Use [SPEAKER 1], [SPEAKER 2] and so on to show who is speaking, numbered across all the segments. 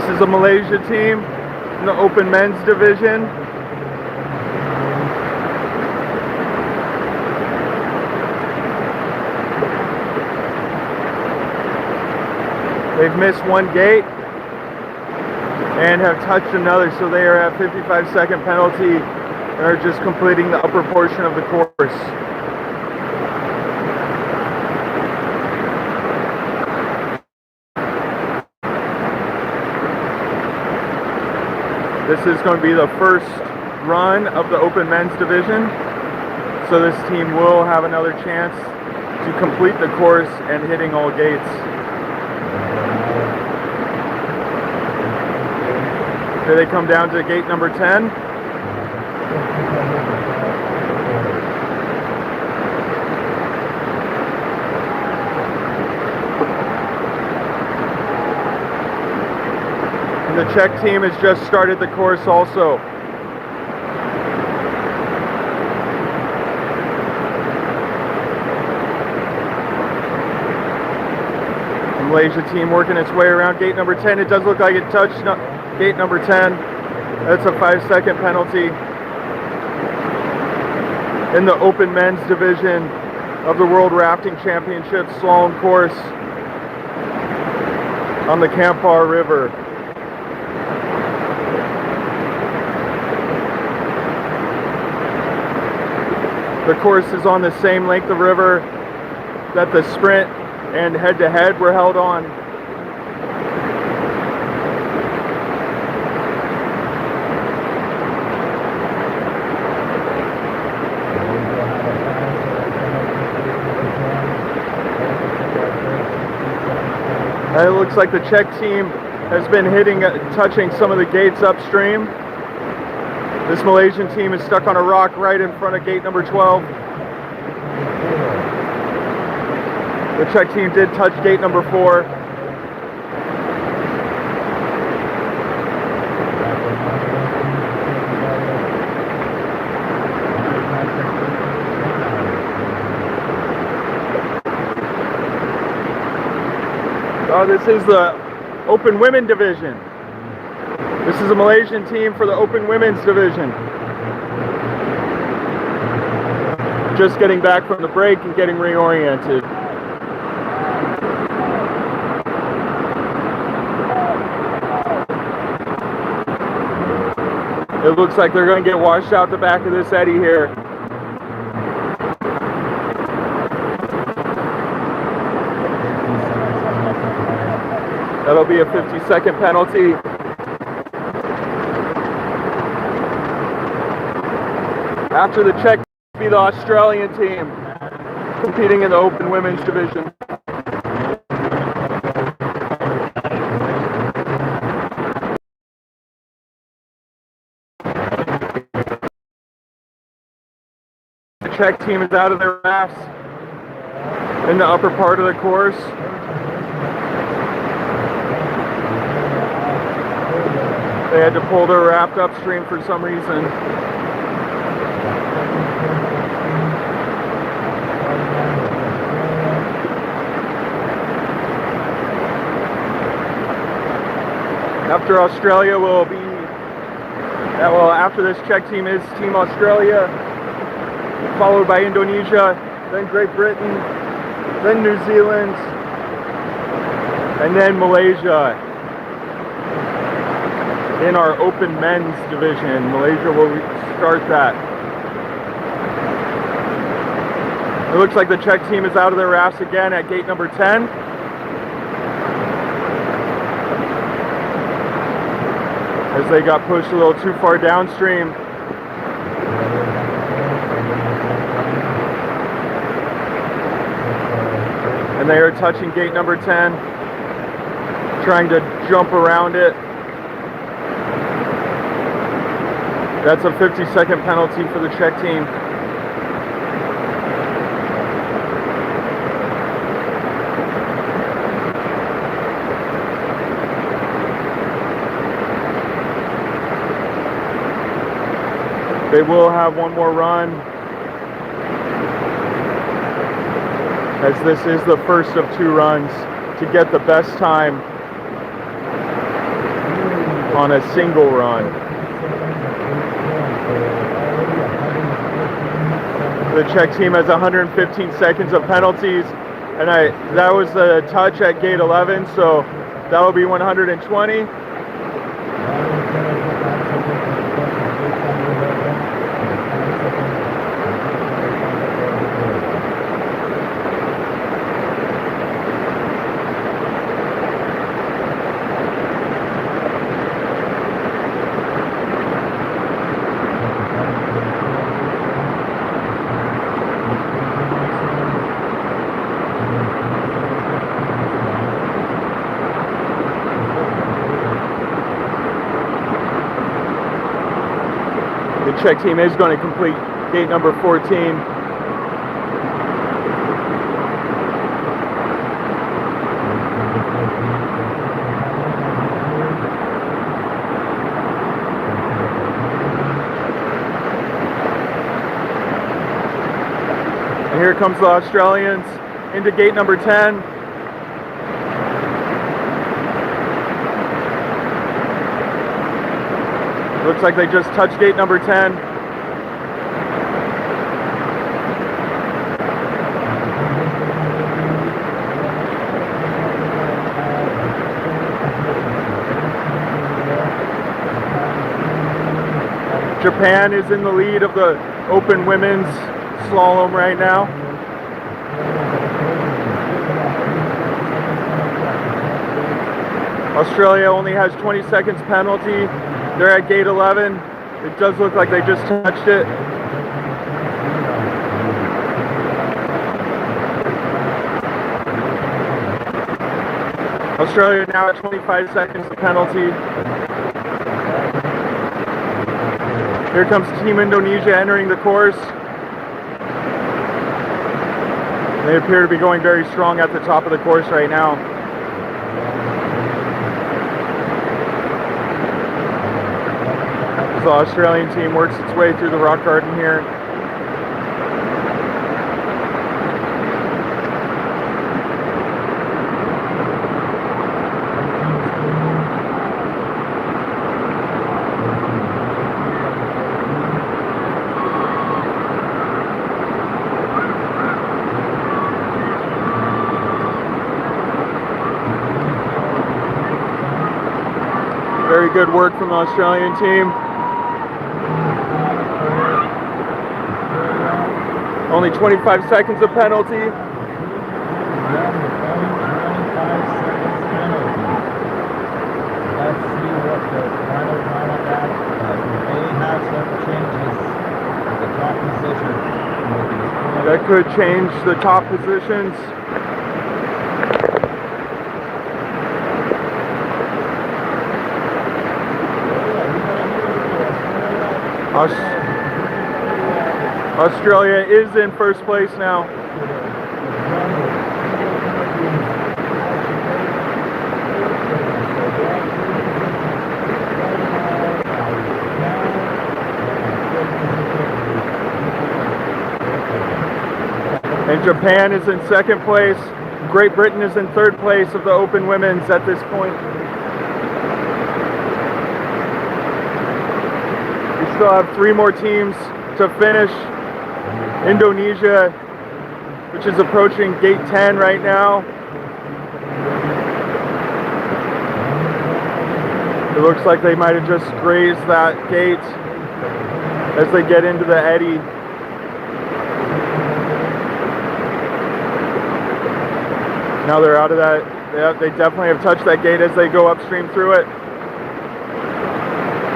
[SPEAKER 1] This is a Malaysia team in the open men's division. They've missed one gate and have touched another, so they are at 55-second penalty and are just completing the upper portion of the course. This is going to be the first run of the open men's division, so this team will have another chance to complete the course and hitting all gates. Here they come down to gate number 10. And the Czech team has just started the course also. The Malaysia team working its way around gate number 10. It does look like it touched gate number 10. That's a 5-second penalty in the open men's division of the World Rafting Championships slalom course on the Kampar River. The course is on the same length of river that the sprint and head-to-head were held on. And it looks like the Czech team has been touching some of the gates upstream. This Malaysian team is stuck on a rock right in front of gate number 12. The Czech team did touch gate number 4. This is the open women division. This is a Malaysian team for the open women's division. Just getting back from the break and getting reoriented. It looks like they're going to get washed out the back of this eddy here. That'll be a 50-second penalty. After the Czech will be the Australian team competing in the open women's division. The Czech team is out of their rafts in the upper part of the course. They had to pull their raft upstream for some reason. After Australia will be, after this Czech team is Team Australia, followed by Indonesia, then Great Britain, then New Zealand, and then Malaysia. In our open men's division, Malaysia will start that. It looks like the Czech team is out of their rafts again at gate number 10. As they got pushed a little too far downstream. And they are touching gate number 10, trying to jump around it. That's a 50-second penalty for the Czech team. They will have one more run, as this is the first of 2 runs to get the best time on a single run. The Czech team has 115 seconds of penalties, and that was the touch at gate 11, so that will be 120. The Czech team is going to complete gate number 14. And here comes the Australians into gate number 10. Looks like they just touched gate number 10. Japan is in the lead of the open women's slalom right now. Australia only has 20 seconds penalty. They're at gate 11. It does look like they just touched it. Australia now at 25 seconds of penalty. Here comes Team Indonesia entering the course. They appear to be going very strong at the top of the course right now. The Australian team works its way through the rock garden here. Very good work from the Australian team. Only 25 seconds of penalty.
[SPEAKER 2] Let's see what the final time of that. We may have some changes at the top position.
[SPEAKER 1] That could change the top positions. Australia is in first place now. And Japan is in second place. Great Britain is in third place of the open women's at this point. We still have 3 more teams to finish. Indonesia, which is approaching gate 10 right now. It looks like they might have just grazed that gate as they get into the eddy. Now they're out of that. Yeah, they definitely have touched that gate as they go upstream through it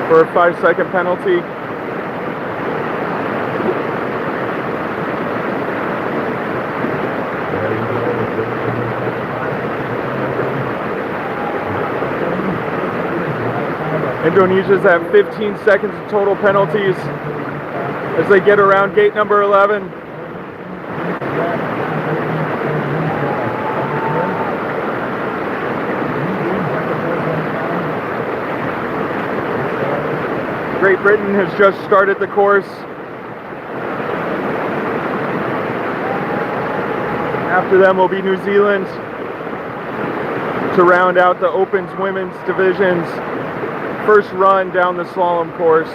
[SPEAKER 1] for a 5-second penalty. Indonesia's at 15 seconds of total penalties as they get around gate number 11. Great Britain has just started the course. After them will be New Zealand to round out the Opens women's divisions. first run down the slalom course.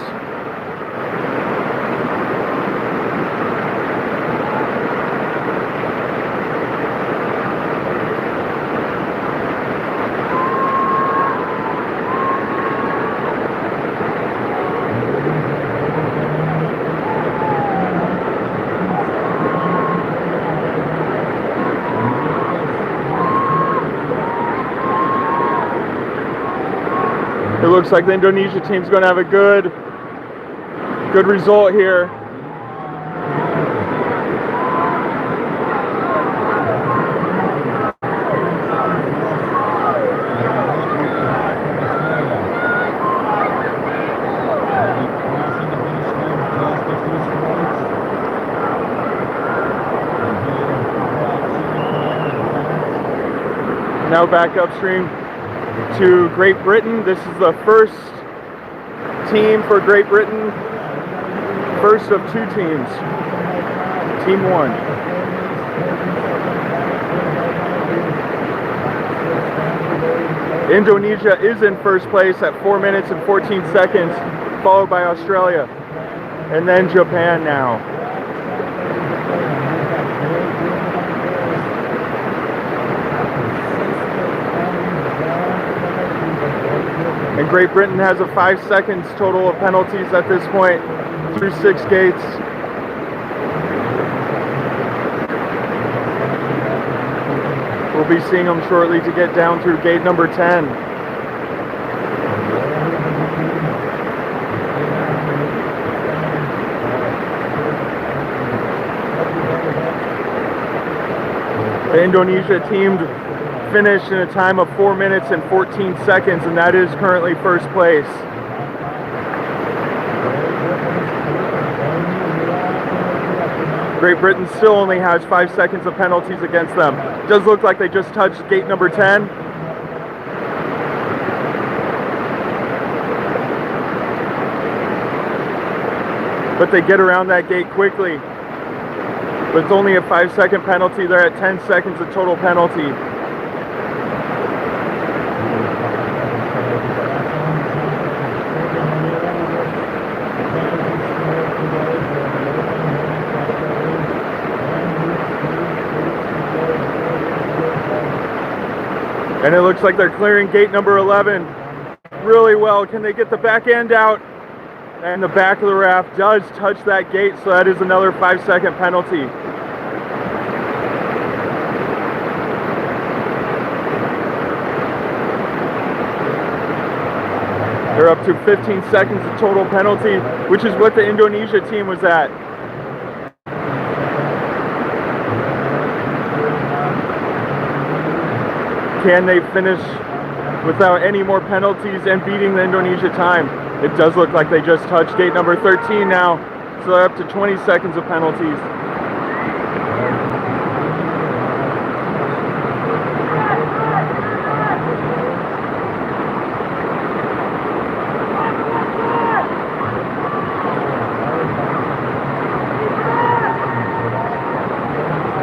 [SPEAKER 1] It looks like the Indonesia team's going to have a good result here. Now back upstream to Great Britain. This is the first team for Great Britain. First of two teams. Team 1. Indonesia is in first place at 4 minutes and 14 seconds, followed by Australia. And then Japan now. And Great Britain has a 5 seconds total of penalties at this point through 6 gates. We'll be seeing them shortly to get down through gate number 10. The Indonesia team finished in a time of 4 minutes and 14 seconds, and that is currently first place. Great Britain still only has 5 seconds of penalties against them. It does look like they just touched gate number 10. But they get around that gate quickly. With only a 5 second penalty, they're at 10 seconds of total penalty. And it looks like they're clearing gate number 11 really well. Can they get the back end out? And the back of the raft does touch that gate, so that is another 5 second penalty. They're up to 15 seconds of total penalty, which is what the Indonesia team was at. Can they finish without any more penalties and beating the Indonesia time? It does look like they just touched gate number 13 now, so they're up to 20 seconds of penalties.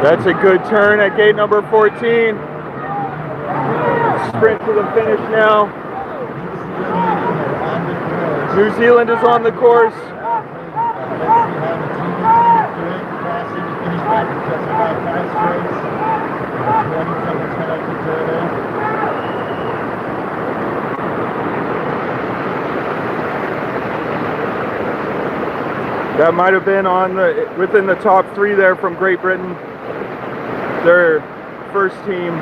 [SPEAKER 1] That's a good turn at gate number 14. Sprint to the finish now. New Zealand is on the course. That might have been within the top 3 there from Great Britain. Their first team.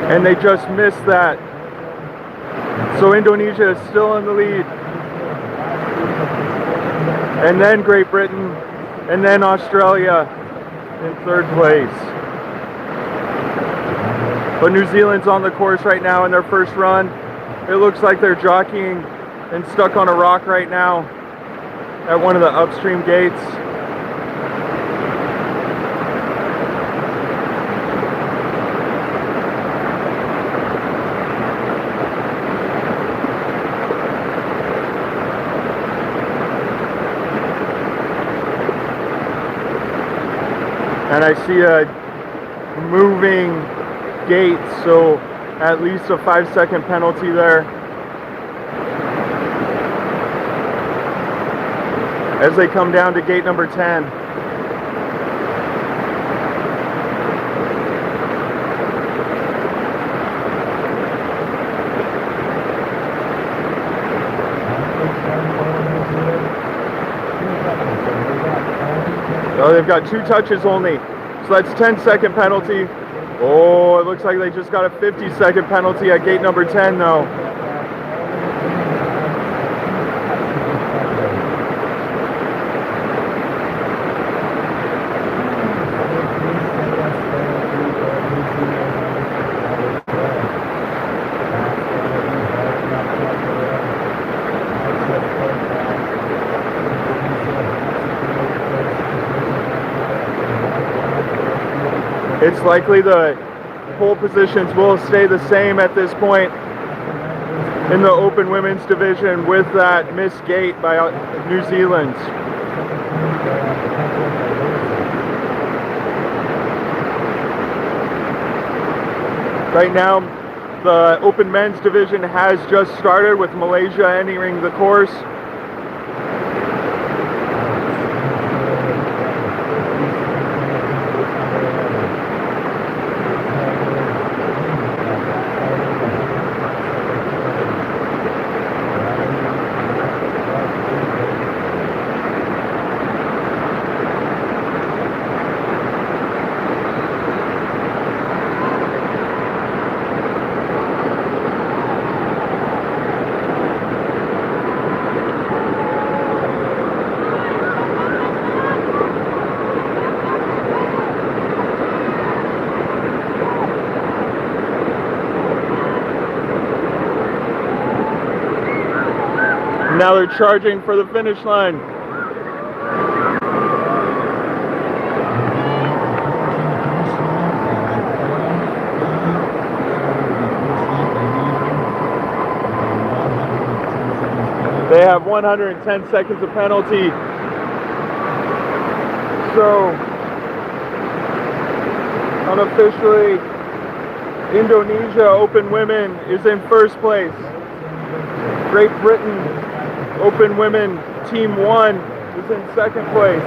[SPEAKER 1] And they just missed that. So Indonesia is still in the lead. And then Great Britain, and then Australia in third place. But New Zealand's on the course right now in their first run. It looks like they're jockeying and stuck on a rock right now at one of the upstream gates. And I see a moving gate, so at least a 5-second penalty there. As they come down to gate number 10. Oh, they've got 2 touches only. So that's 10-second penalty. Oh, it looks like they just got a 50-second penalty at gate number 10 though. It's likely the pole positions will stay the same at this point in the open women's division with that missed gate by New Zealand. Right now, the open men's division has just started with Malaysia entering the course. Now they're charging for the finish line. They have 110 seconds of penalty. So, unofficially, Indonesia Open Women is in first place. Great Britain Open Women Team 1 is in second place.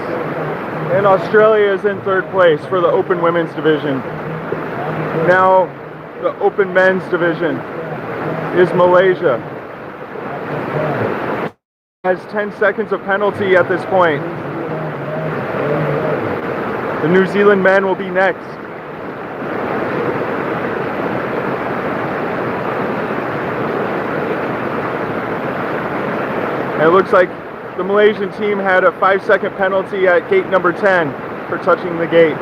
[SPEAKER 1] And Australia is in third place for the Open Women's division. Now, the Open Men's division is Malaysia. Has 10 seconds of penalty at this point. The New Zealand men will be next. And it looks like the Malaysian team had a 5-second penalty at gate number 10 for touching the gate.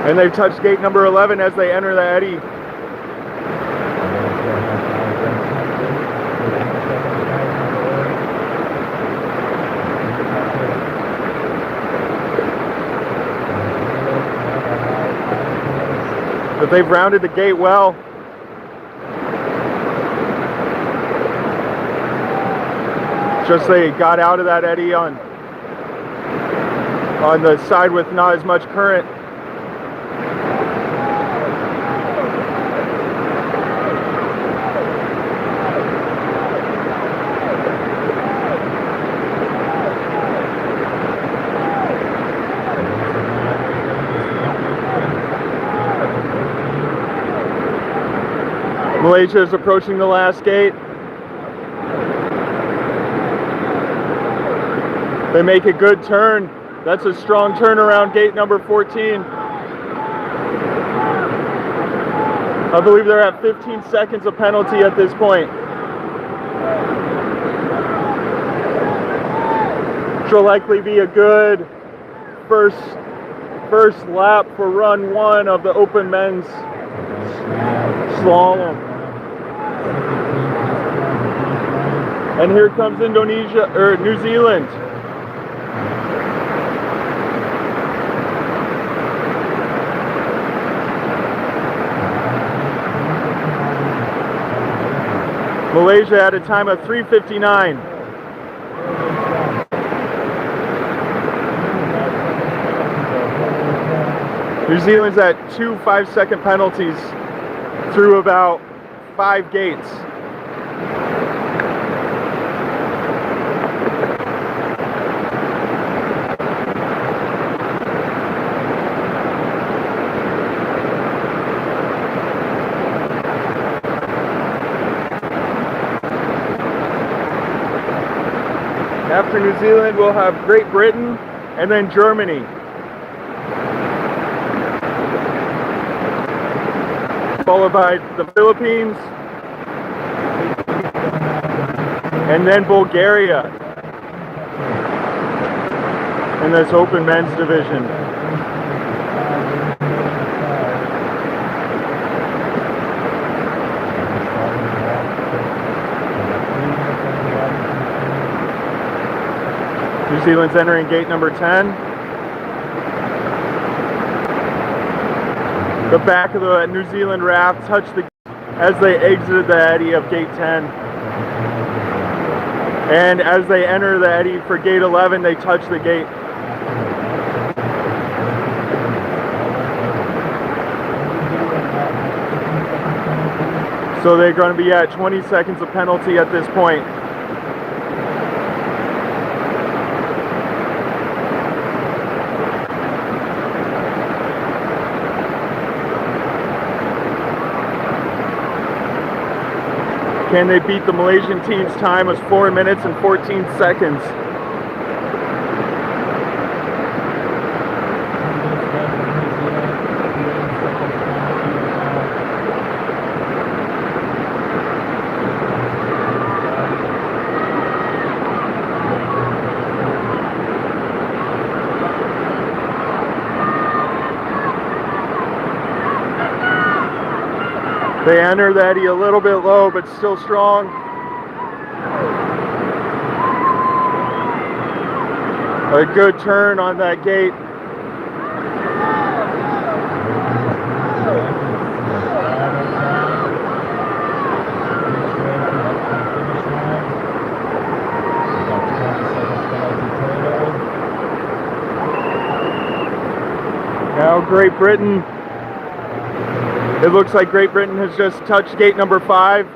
[SPEAKER 1] And they've touched gate number 11 as they enter the eddy. But they've rounded the gate well. Just they got out of that eddy on the side with not as much current. Malaysia is approaching the last gate. They make a good turn. That's a strong turn around gate number 14. I believe they're at 15 seconds of penalty at this point. Which will likely be a good first lap for run 1 of the Open Men's Slalom. And here comes New Zealand. Malaysia had a time of 3:59. New Zealand's at 2 5-second penalties through about 5 gates. After New Zealand, we'll have Great Britain and then Germany. Followed by the Philippines and then Bulgaria in this open men's division. New Zealand's entering gate number 10. The back of the New Zealand raft touched the as they exited the eddy of gate 10. And as they enter the eddy for gate 11, they touch the gate. So they're going to be at 20 seconds of penalty at this point. Can they beat the Malaysian team's time of 4 minutes and 14 seconds? They enter the eddy a little bit low, but still strong. A good turn on that gate. Now Great Britain. It looks like Great Britain has just touched gate number 5.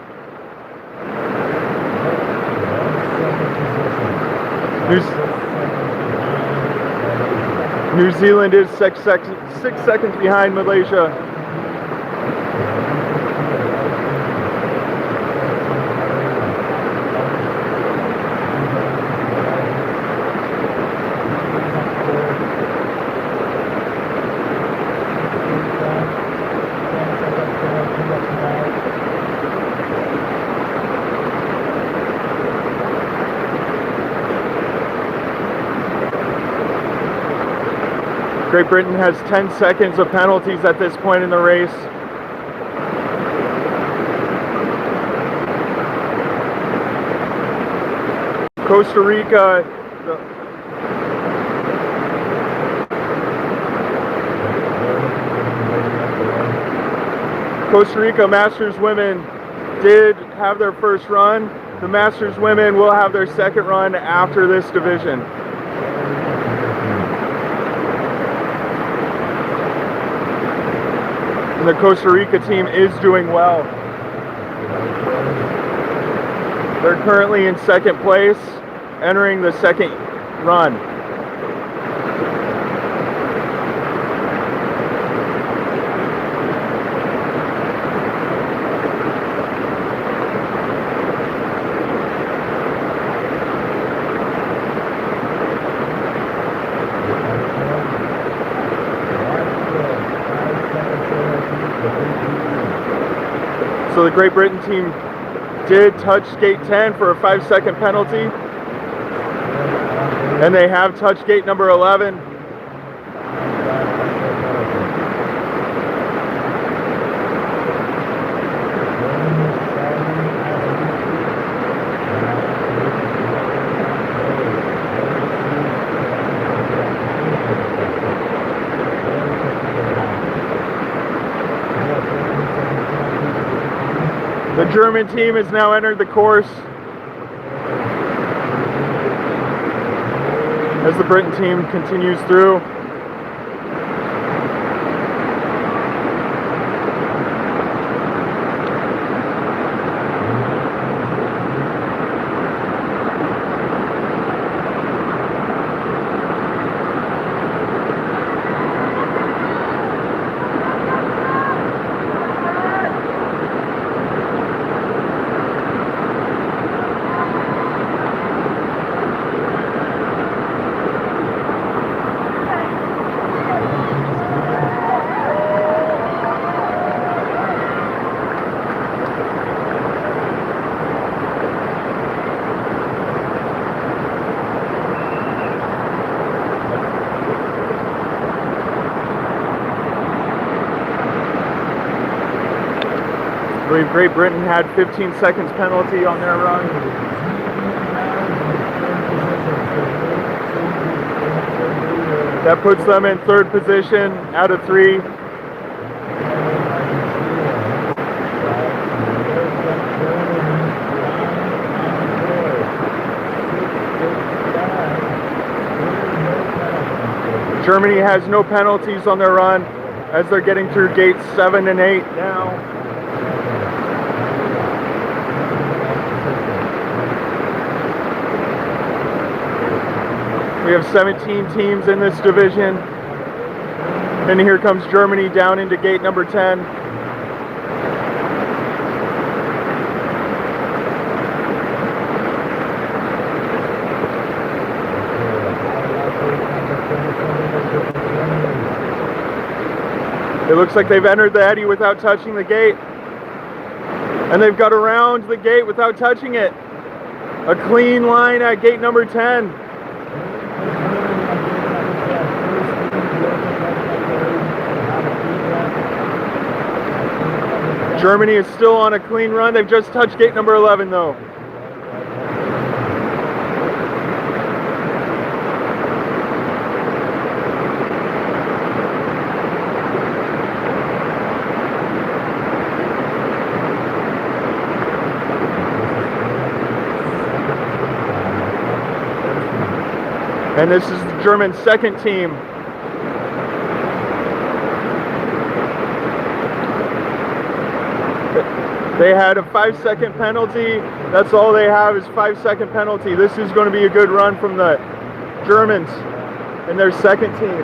[SPEAKER 1] New Zealand is 6 seconds behind Malaysia. Great Britain has 10 seconds of penalties at this point in the race. Costa Rica, Masters women did have their first run. The Masters women will have their second run after this division. The Costa Rica team is doing well. They're currently in second place, entering the second run. So the Great Britain team did touch gate 10 for a 5-second penalty. And they have touched gate number 11. The German team has now entered the course as the Britain team continues through. believe Great Britain had 15 seconds penalty on their run. That puts them in third position out of 3. Germany has no penalties on their run as they're getting through gates 7 and 8 now. We have 17 teams in this division. And here comes Germany down into gate number 10. It looks like they've entered the eddy without touching the gate. And they've got around the gate without touching it. A clean line at gate number 10. Germany is still on a clean run. They've just touched gate number 11 though. And this is the German second team. They had a 5-second penalty. That's all they have is 5-second penalty. This is going to be a good run from the Germans and their second team.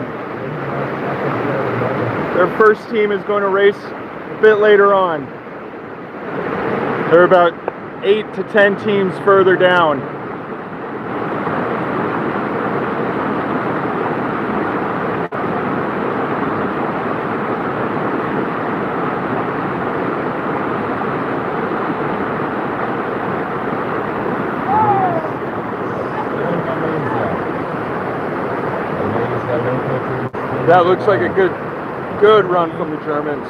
[SPEAKER 1] Their first team is going to race a bit later on. They're about 8 to 10 teams further down. That looks like a good run from the Germans.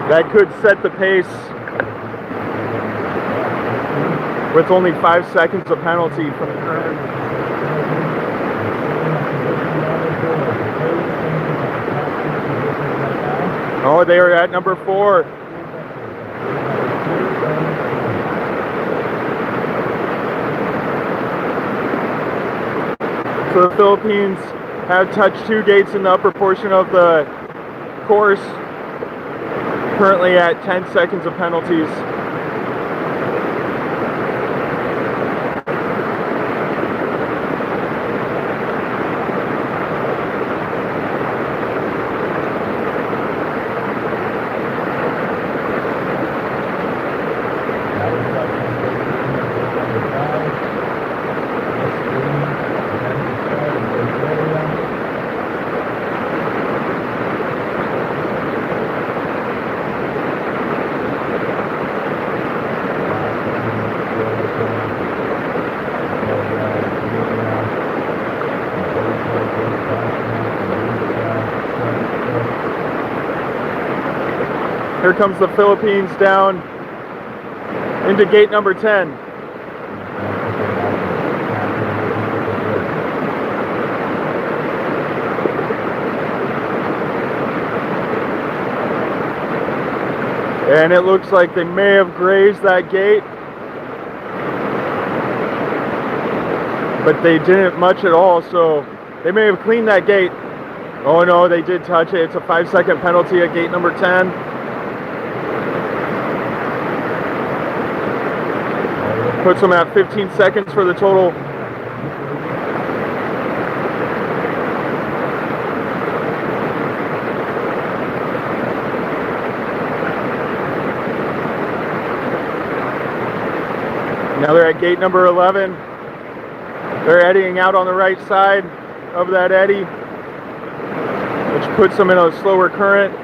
[SPEAKER 1] That could set the pace with only 5 seconds of penalty from the Germans. Oh, they are at number 4. So the Philippines have touched 2 gates in the upper portion of the course, currently at 10 seconds of penalties. Here comes the Philippines down into gate number 10. And it looks like they may have grazed that gate, but they didn't much at all, so they may have cleaned that gate. Oh no, they did touch it. It's a 5-second penalty at gate number 10. Puts them at 15 seconds for the total. Now they're at gate number 11. They're eddying out on the right side of that eddy, which puts them in a slower current.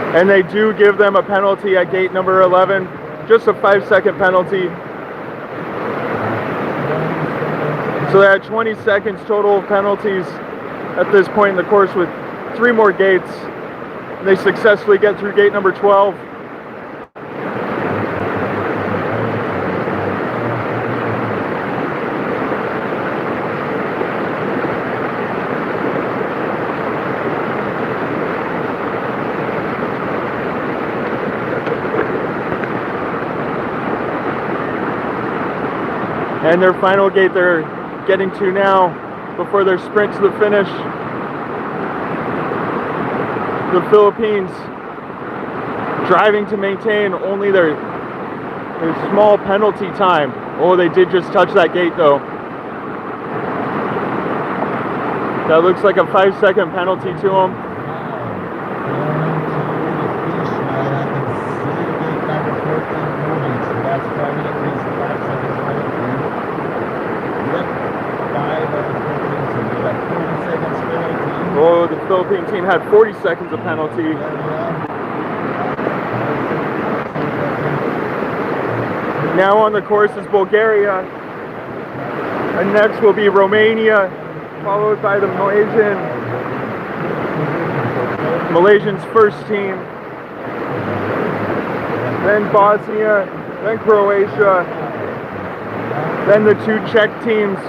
[SPEAKER 1] And they do give them a penalty at gate number 11, just a 5-second penalty. So they had 20 seconds total of penalties at this point in the course with 3 more gates. They successfully get through gate number 12. And their final gate they're getting to now before their sprint to the finish. The Philippines driving to maintain only their small penalty time. Oh, they did just touch that gate though. That looks like a 5-second penalty to them. Oh, the Philippine team had 40 seconds of penalty. Now on the course is Bulgaria. And next will be Romania, followed by the Malaysian's first team. Then Bosnia, then Croatia, then the 2 Czech teams,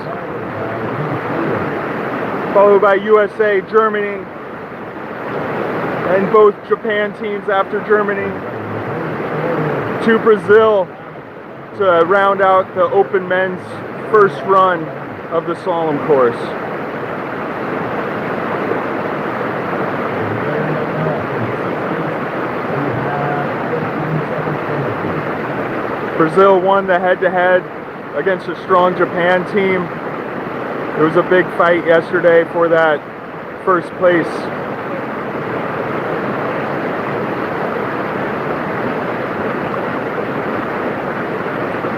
[SPEAKER 1] followed by USA, Germany, and both Japan teams after Germany, to Brazil to round out the Open Men's first run of the slalom course. Brazil won the head-to-head against a strong Japan team. It was a big fight yesterday for that first place.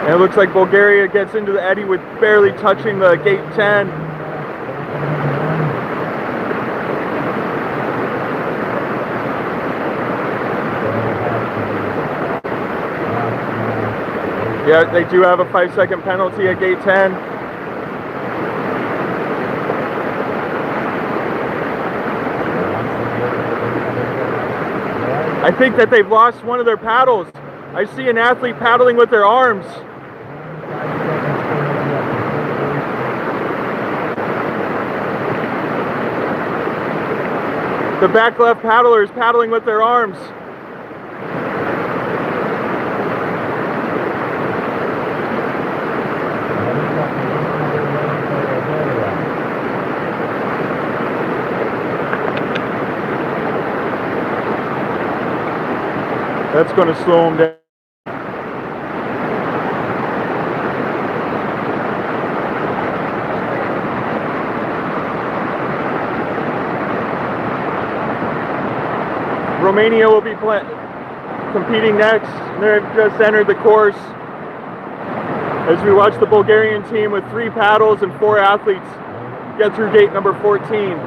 [SPEAKER 1] And it looks like Bulgaria gets into the eddy with barely touching the gate 10. Yeah, they do have a 5-second penalty at gate 10. I think that they've lost one of their paddles. I see an athlete paddling with their arms. The back left paddler is paddling with their arms. That's going to slow them down. Romania will be competing next. They've just entered the course. As we watch the Bulgarian team with 3 paddles and 4 athletes get through gate number 14.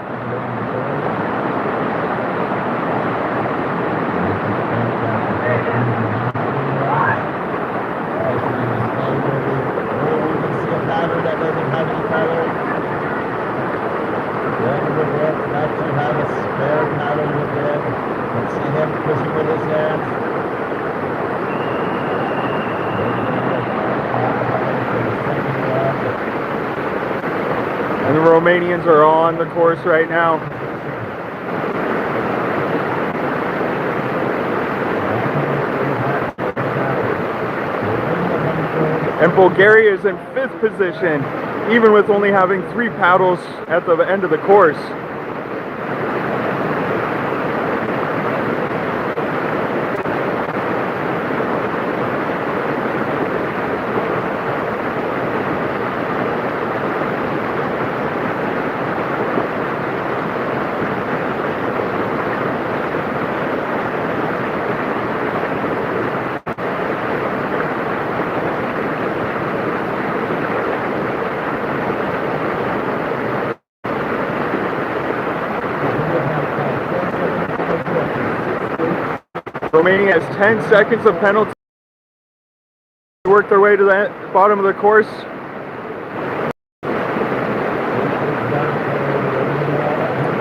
[SPEAKER 1] And the Romanians are on the course right now. And Bulgaria is in 5th position, even with only having 3 paddles at the end of the course. Romania has 10 seconds of penalty to work their way to the bottom of the course.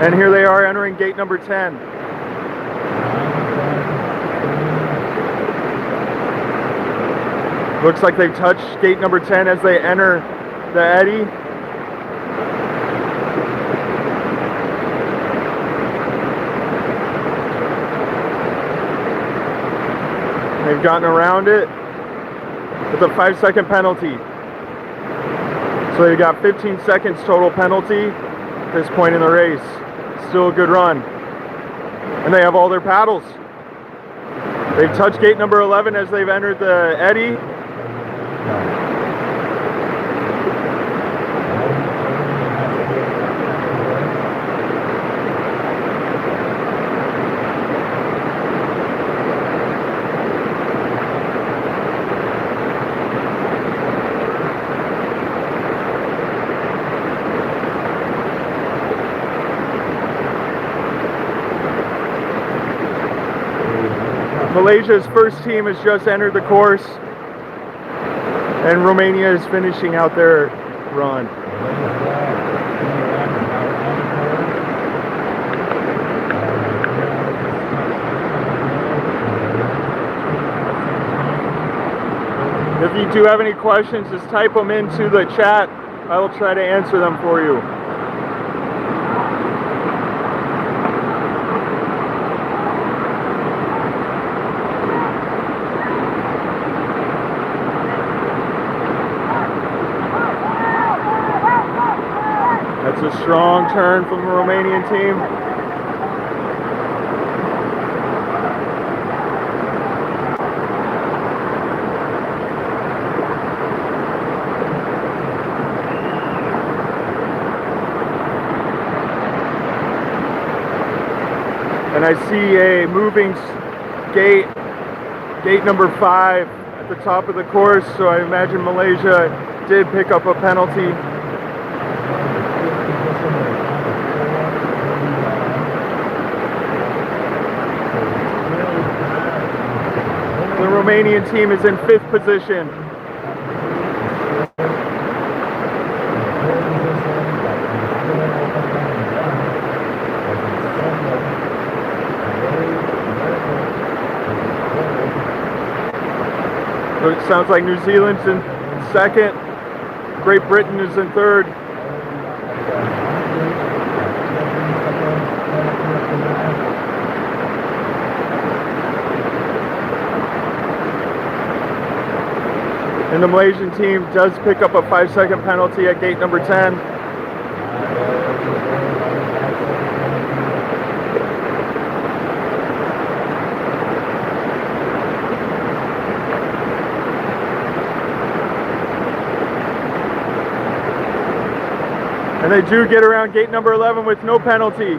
[SPEAKER 1] And here they are entering gate number 10. Looks like they touched gate number 10 as they enter the eddy. They've gotten around it with a 5-second penalty. So they've got 15 seconds total penalty at this point in the race. Still a good run. And they have all their paddles. They've touched gate number 11 as they've entered the eddy. Malaysia's first team has just entered the course, and Romania is finishing out their run. If you do have any questions, just type them into the chat. I will try to answer them for you. That's a strong turn from the Romanian team. And I see a moving gate number 5 at the top of the course, so I imagine Malaysia did pick up a penalty. The Romanian team is in 5th position. So it sounds like New Zealand's in 2nd. Great Britain is in 3rd. And the Malaysian team does pick up a 5-second penalty at gate number 10. And they do get around gate number 11 with no penalty.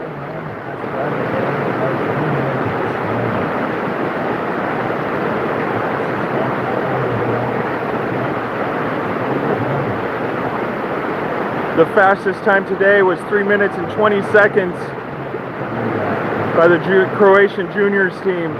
[SPEAKER 1] The fastest time today was 3 minutes and 20 seconds by the Croatian juniors team.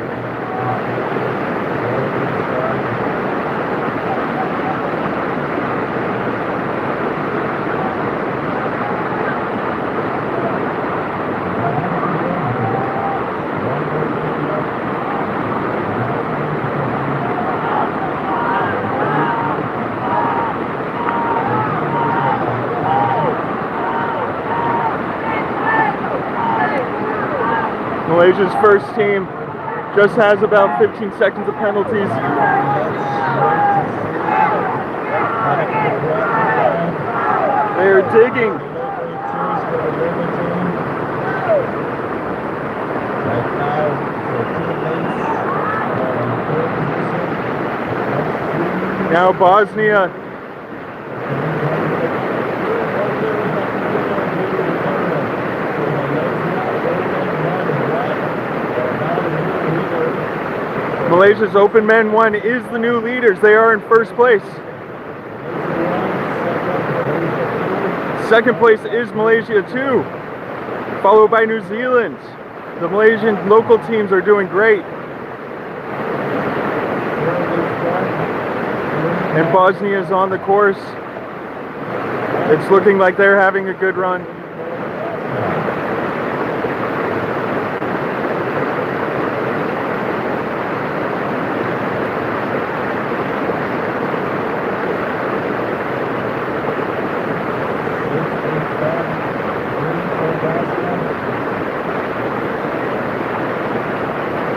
[SPEAKER 1] Malaysia's first team just has about 15 seconds of penalties. They are digging. Now Bosnia. Malaysia's Open Men 1 is the new leaders. They are in 1st place. 2nd place is Malaysia 2, followed by New Zealand. The Malaysian local teams are doing great. And Bosnia is on the course. It's looking like they're having a good run.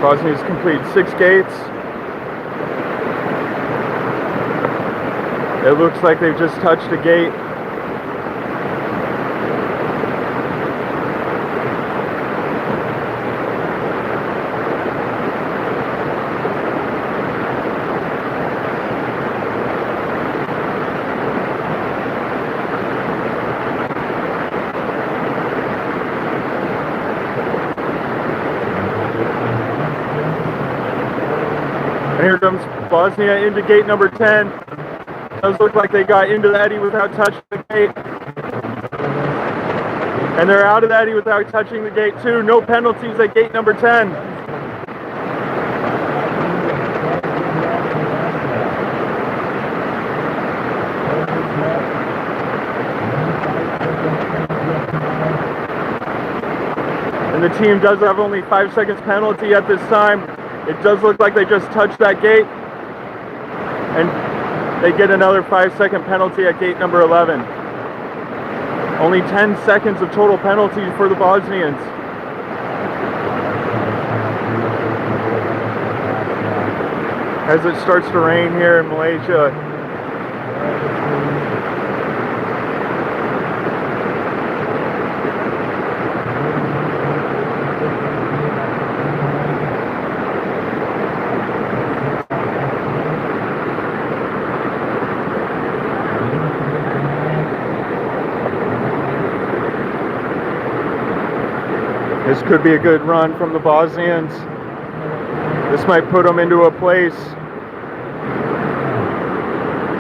[SPEAKER 1] Bosnia's completed 6 gates. It looks like they've just touched a gate. And here comes Bosnia into gate number 10. Does look like they got into the eddy without touching the gate. And they're out of the eddy without touching the gate too. No penalties at gate number 10. And the team does have only 5 seconds penalty at this time. It does look like they just touched that gate. And they get another 5-second penalty at gate number 11. Only 10 seconds of total penalties for the Bosnians. As it starts to rain here in Malaysia. This could be a good run from the Bosnians. This might put them into a place.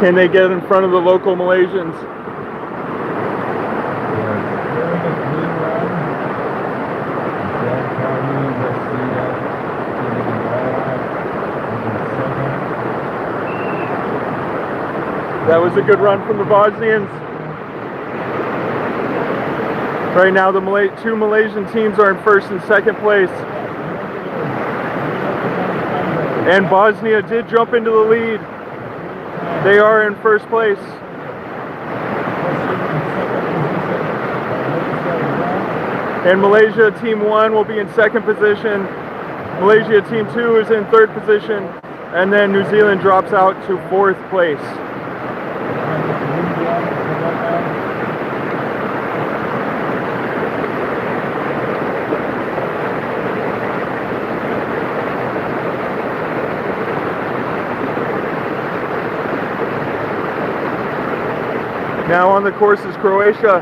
[SPEAKER 1] Can they get in front of the local Malaysians? That was a good run from the Bosnians. Right now, the two Malaysian teams are in first and second place. And Bosnia did jump into the lead. They are in first place. And Malaysia Team 1 will be in second position. Malaysia Team 2 is in third position. And then New Zealand drops out to 4th place. Now on the course is Croatia.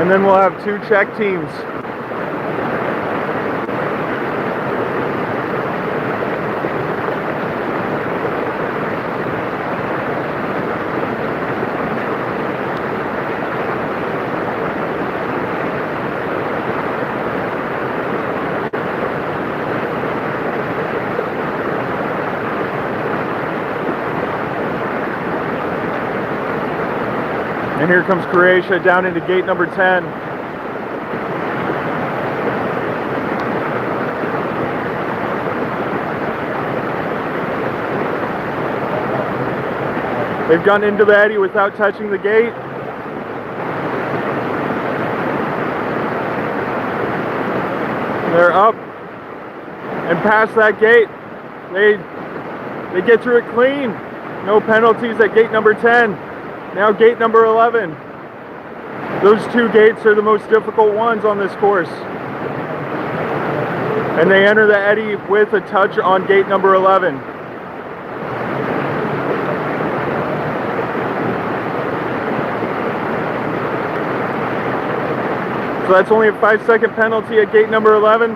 [SPEAKER 1] And then we'll have 2 Czech teams. And here comes Croatia down into gate number 10. They've gone into the eddy without touching the gate. They're up and past that gate. They get through it clean. No penalties at gate number 10. Now gate number 11. Those 2 gates are the most difficult ones on this course. And they enter the eddy with a touch on gate number 11. So that's only a 5-second penalty at gate number 11.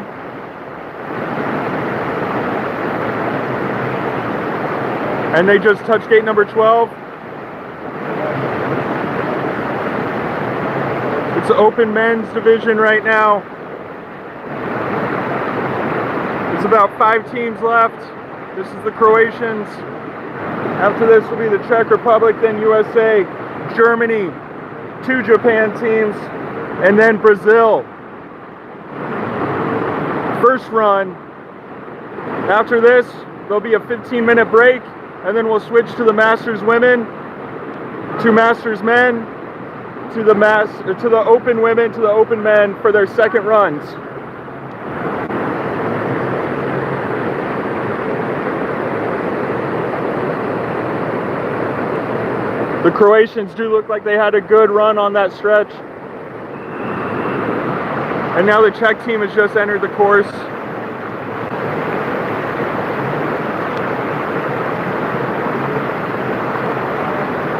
[SPEAKER 1] And they just touched gate number 12. It's open men's division right now. There's about 5 teams left. This is the Croatians. After this will be the Czech Republic, then USA, Germany, 2 Japan teams, and then Brazil. First run. After this, there'll be a 15-minute break, and then we'll switch to the Masters women, 2 Masters men, to the open women, to the open men for their second runs. The Croatians do look like they had a good run on that stretch. And now the Czech team has just entered the course.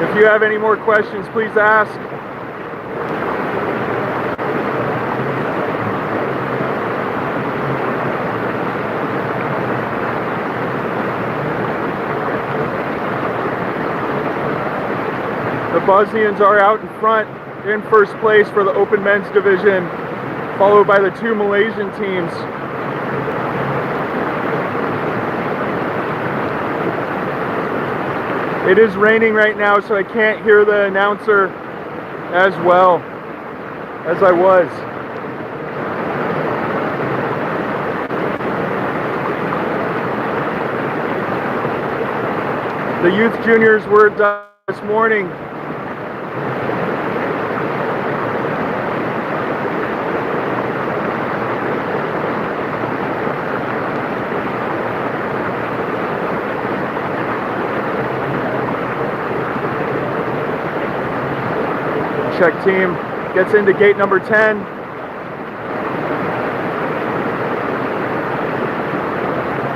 [SPEAKER 1] If you have any more questions, please ask. The Bosnians are out in front in first place for the open men's division, followed by the two Malaysian teams. It is raining right now, so I can't hear the announcer as well as I was. The youth juniors were done this morning. Czech team gets into gate number 10.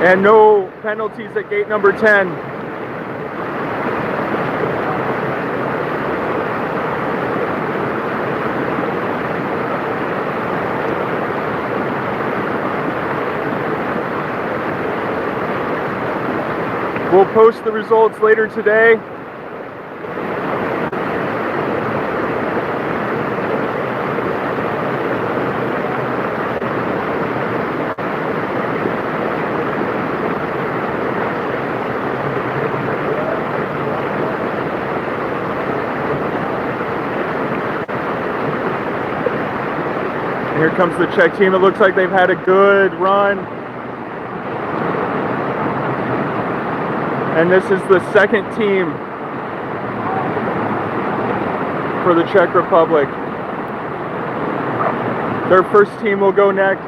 [SPEAKER 1] And no penalties at gate number 10. We'll post the results later today. Here comes the Czech team. It looks like they've had a good run. And this is the second team for the Czech Republic. Their first team will go next.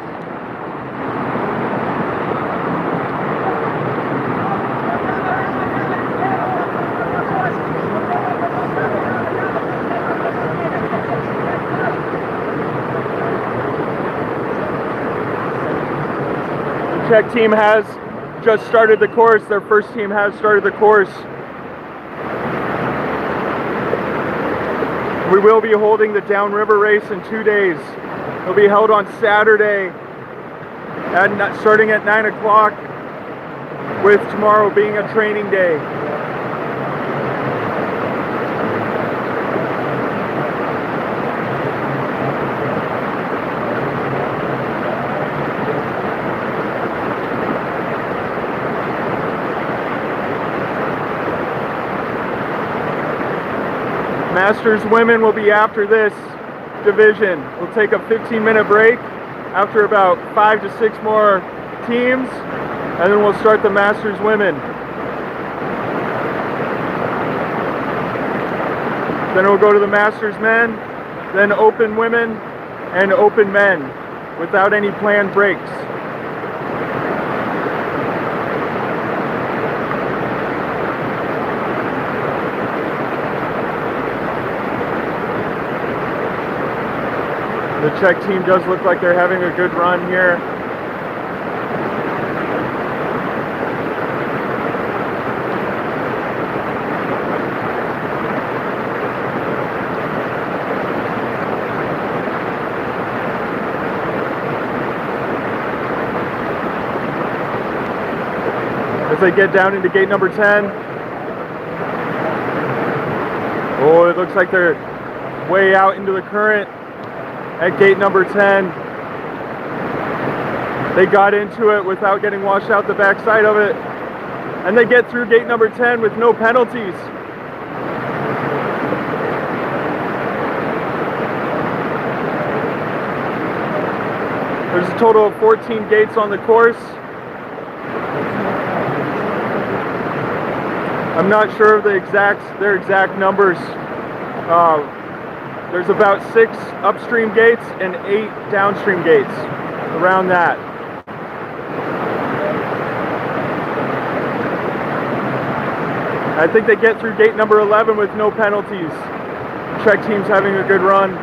[SPEAKER 1] Czech team has just started the course. Their first team has started the course. We will be holding the downriver race in 2 days. It'll be held on Saturday starting at 9 o'clock, with tomorrow being a training day. Masters women will be after this division. We'll take a 15-minute break after about 5 to 6 more teams, and then we'll start the Masters women. Then we'll go to the Masters men, then open women, and open men without any planned breaks. The Czech team does look like they're having a good run here. As they get down into gate number 10. Oh, it looks like they're way out into the current. At gate number 10, they got into it without getting washed out the backside of it, and they get through gate number 10 with no penalties. There's a total of 14 gates on the course. I'm not sure of their exact numbers. There's about 6 upstream gates and 8 downstream gates around that. I think they get through gate number 11 with no penalties. Czech team's having a good run.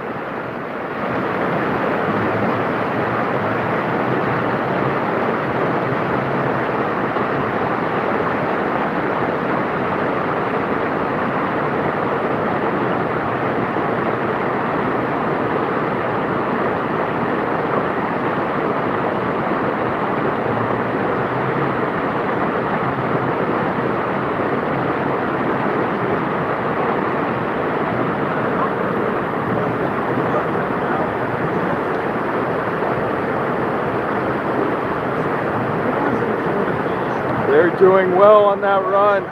[SPEAKER 1] They're doing well on that run.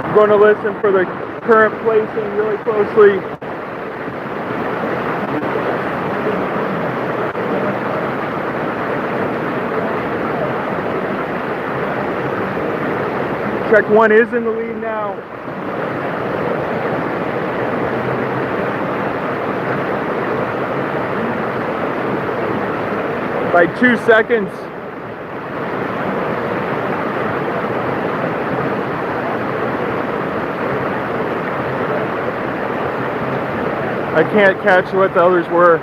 [SPEAKER 1] I'm going to listen for the current placing really closely. Czech 1 is in the lead now. By 2 seconds. I can't catch what the others were.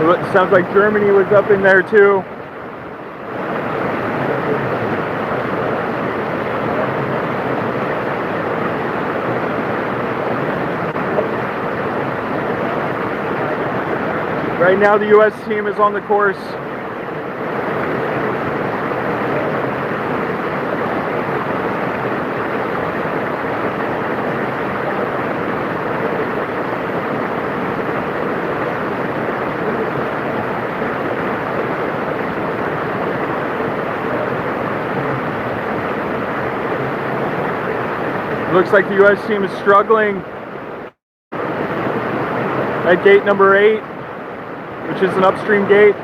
[SPEAKER 1] It sounds like Germany was up in there too. Right now the US team is on the course. Looks like the US team is struggling at gate number 8, which is an upstream gate.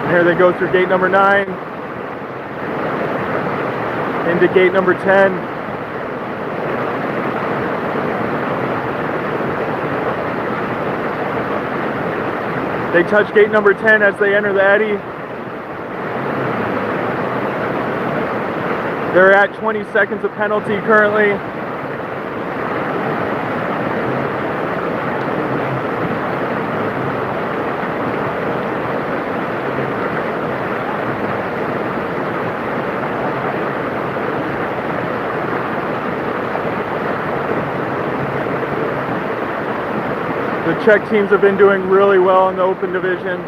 [SPEAKER 1] And here they go through gate number 9 into gate number 10. They touch gate number 10 as they enter the eddy. They're at 20 seconds of penalty currently. The Czech teams have been doing really well in the open division.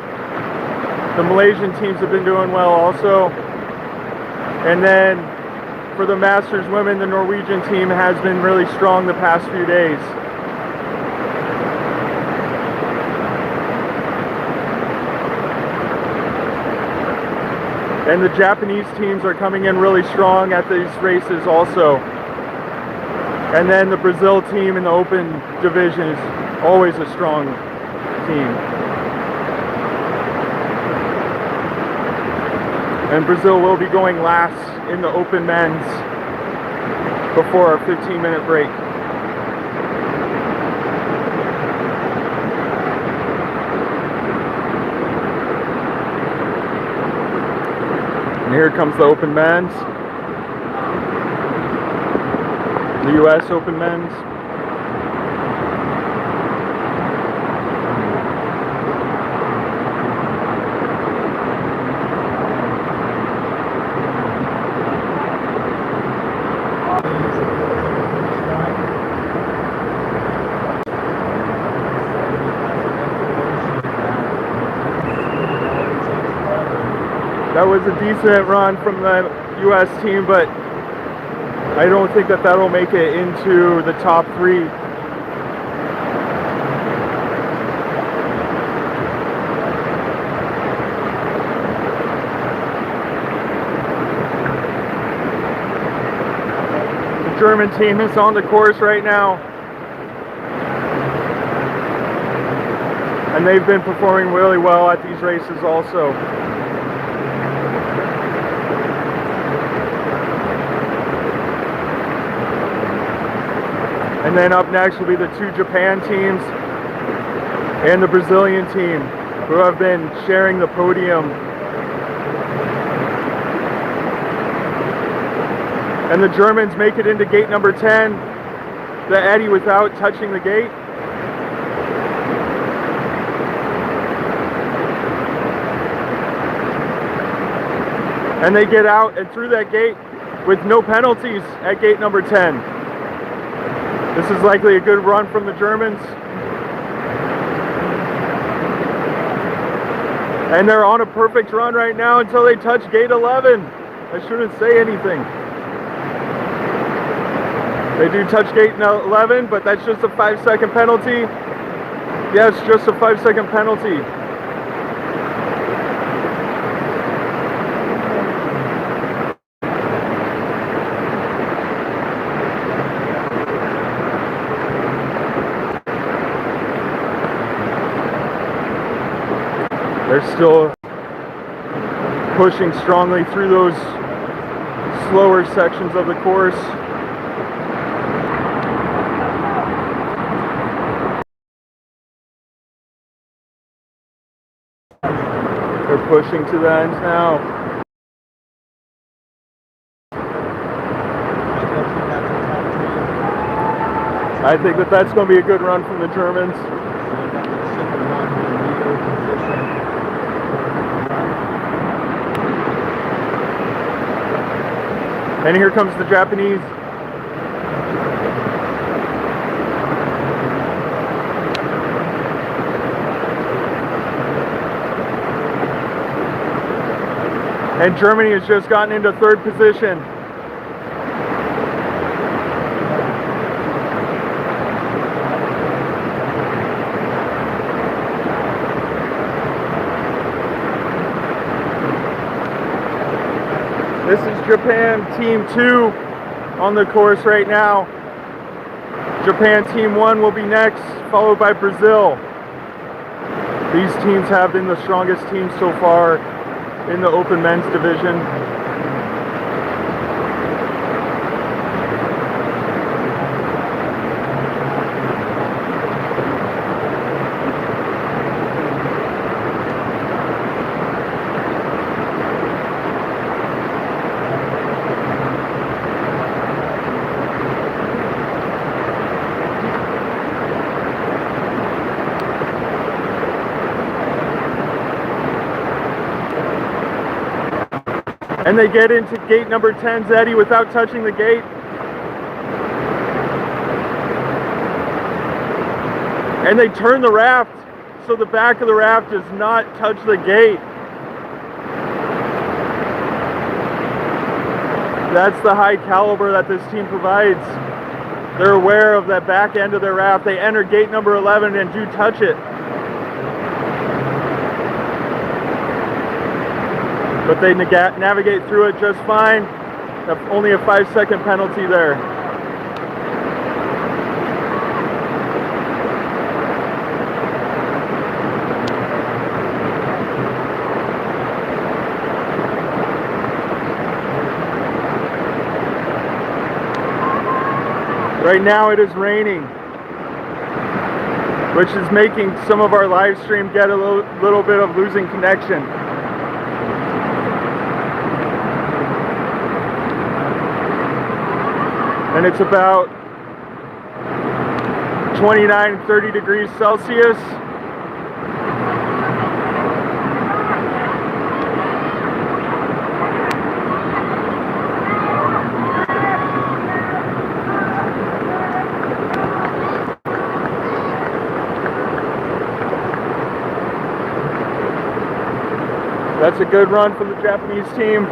[SPEAKER 1] The Malaysian teams have been doing well also. And then for the Masters women, the Norwegian team has been really strong the past few days. And the Japanese teams are coming in really strong at these races also. And then the Brazil team in the open division is always a strong team. And Brazil will be going last in the open men's before our 15-minute break. And here comes the open men's. The US open men's. That was a decent run from the US team, but I don't think that that'll make it into the top 3. German team is on the course right now. And they've been performing really well at these races also. And then up next will be the two Japan teams and the Brazilian team, who have been sharing the podium. And the Germans make it into gate number 10, the eddy without touching the gate. And they get out and through that gate with no penalties at gate number 10. This is likely a good run from the Germans. And they're on a perfect run right now until they touch gate 11. I shouldn't say anything. They do touch gate 11, but that's just a 5-second penalty. Yes, just a 5-second penalty. They're still pushing strongly through those slower sections of the course. They're pushing to the ends now. I think that that's going to be a good run from the Germans. And here comes the Japanese. And Germany has just gotten into third position. This is Japan Team 2 on the course right now. Japan Team 1 will be next, followed by Brazil. These teams have been the strongest teams so far in the open men's division. And they get into gate number 10's eddy without touching the gate. And they turn the raft so the back of the raft does not touch the gate. That's the high caliber that this team provides. They're aware of that back end of their raft. They enter gate number 11 and do touch it. But they navigate through it just fine. Only a 5-second penalty there. Right now it is raining, which is making some of our live stream get a little bit of losing connection. And it's about 29, 30 degrees Celsius. That's a good run from the Japanese team.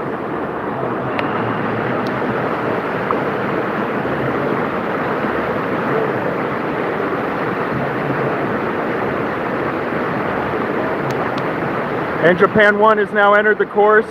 [SPEAKER 1] And Japan 1 has now entered the course.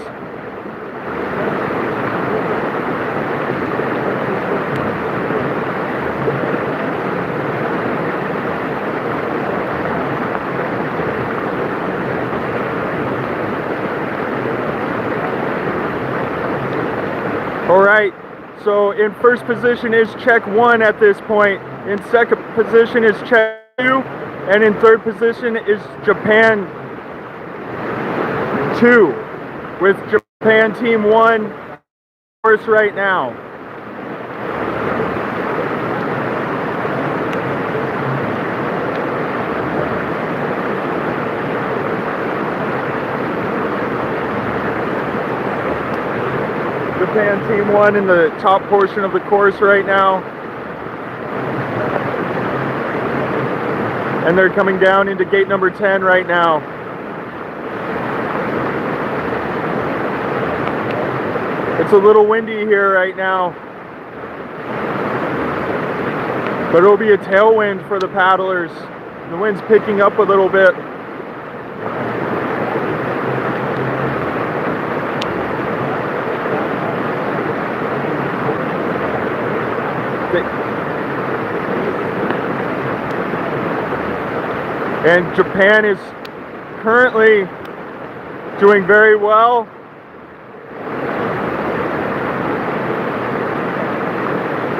[SPEAKER 1] So in first position is Czech 1 at this point. In second position is Czech 2. And in third position is Japan 2. With Japan Team 1 course right now. Japan Team 1 in the top portion of the course right now. And they're coming down into gate number 10 right now. It's a little windy here right now, but it'll be a tailwind for the paddlers. The wind's picking up a little bit. And Japan is currently doing very well.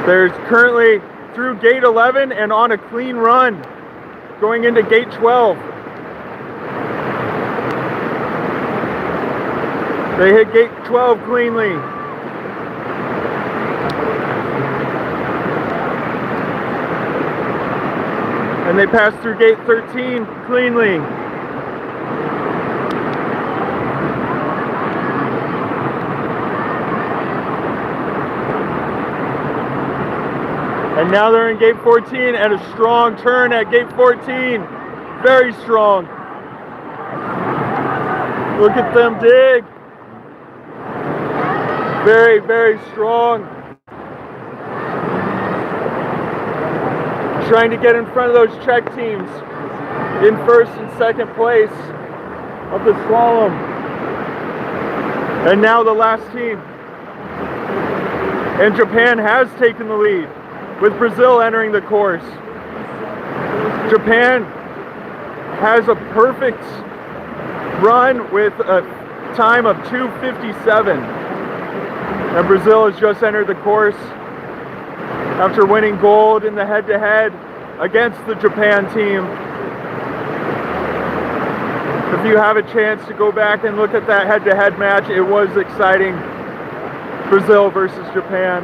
[SPEAKER 1] There's currently through gate 11 and on a clean run going into gate 12. They hit gate 12 cleanly. And they passed through gate 13 cleanly. And now they're in gate 14 and a strong turn at gate 14. Very strong. Look at them dig. Very, very strong. Trying to get in front of those Czech teams in first and second place of the slalom. And now the last team. And Japan has taken the lead, with Brazil entering the course. Japan has a perfect run with a time of 2:57. And Brazil has just entered the course after winning gold in the head-to-head against the Japan team. If you have a chance to go back and look at that head-to-head match, it was exciting. Brazil versus Japan.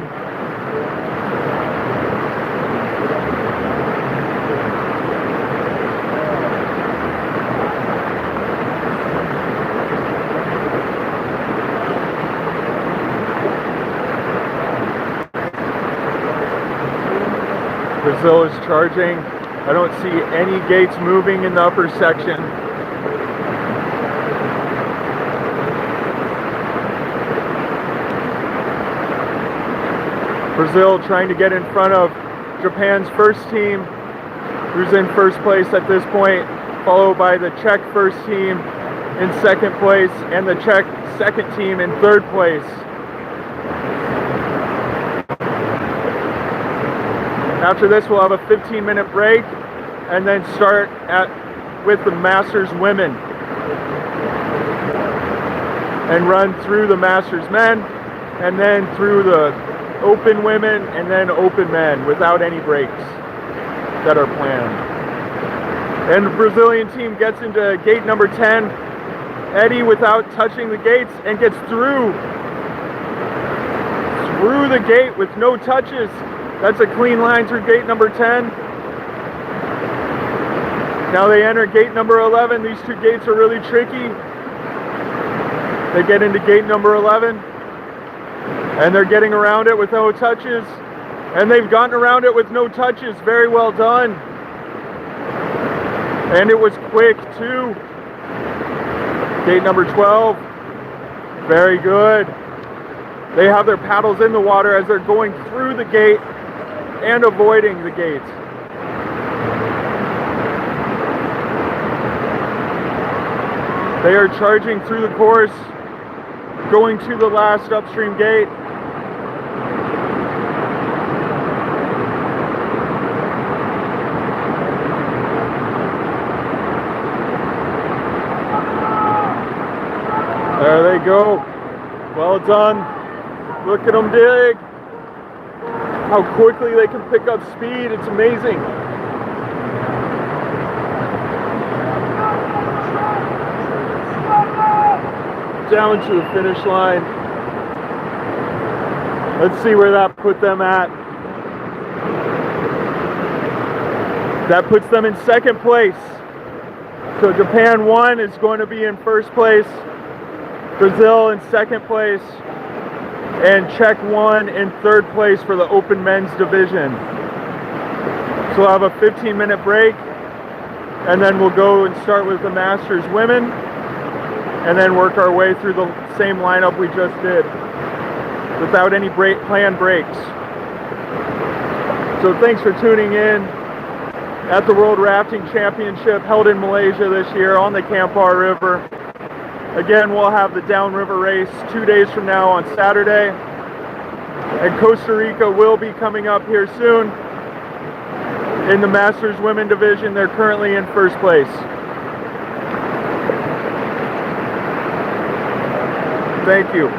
[SPEAKER 1] Brazil is charging. I don't see any gates moving in the upper section. Brazil trying to get in front of Japan's first team, who's in first place at this point, followed by the Czech first team in second place and the Czech second team in third place. After this, we'll have a 15-minute break and then start with the Masters women and run through the Masters men and then through the Open women and then Open men without any breaks that are planned. And the Brazilian team gets into gate number 10. Eddie, without touching the gates, and gets through the gate with no touches. That's a clean line through gate number 10. Now they enter gate number 11. These two gates are really tricky. They get into gate number 11. And they're getting around it with no touches. And they've gotten around it with no touches. Very well done. And it was quick too. Gate number 12. Very good. They have their paddles in the water as they're going through the gate and avoiding the gate. They are charging through the course, going to the last upstream gate. There they go. Well done. Look at them dig. how quickly they can pick up speed. It's amazing. Down to the finish line. Let's see where that put them at. That puts them in second place. So Japan 1 is going to be in first place, Brazil in second place, and Czech 1 in third place for the open men's division. So we'll have a 15-minute break, and then we'll go and start with the Masters women, and then work our way through the same lineup we just did, without any planned breaks. So thanks for tuning in at the World Rafting Championship held in Malaysia this year on the Kampar River. Again, we'll have the downriver race 2 days from now on Saturday. And Costa Rica will be coming up here soon. In the Masters Women Division, they're currently in first place. Thank you.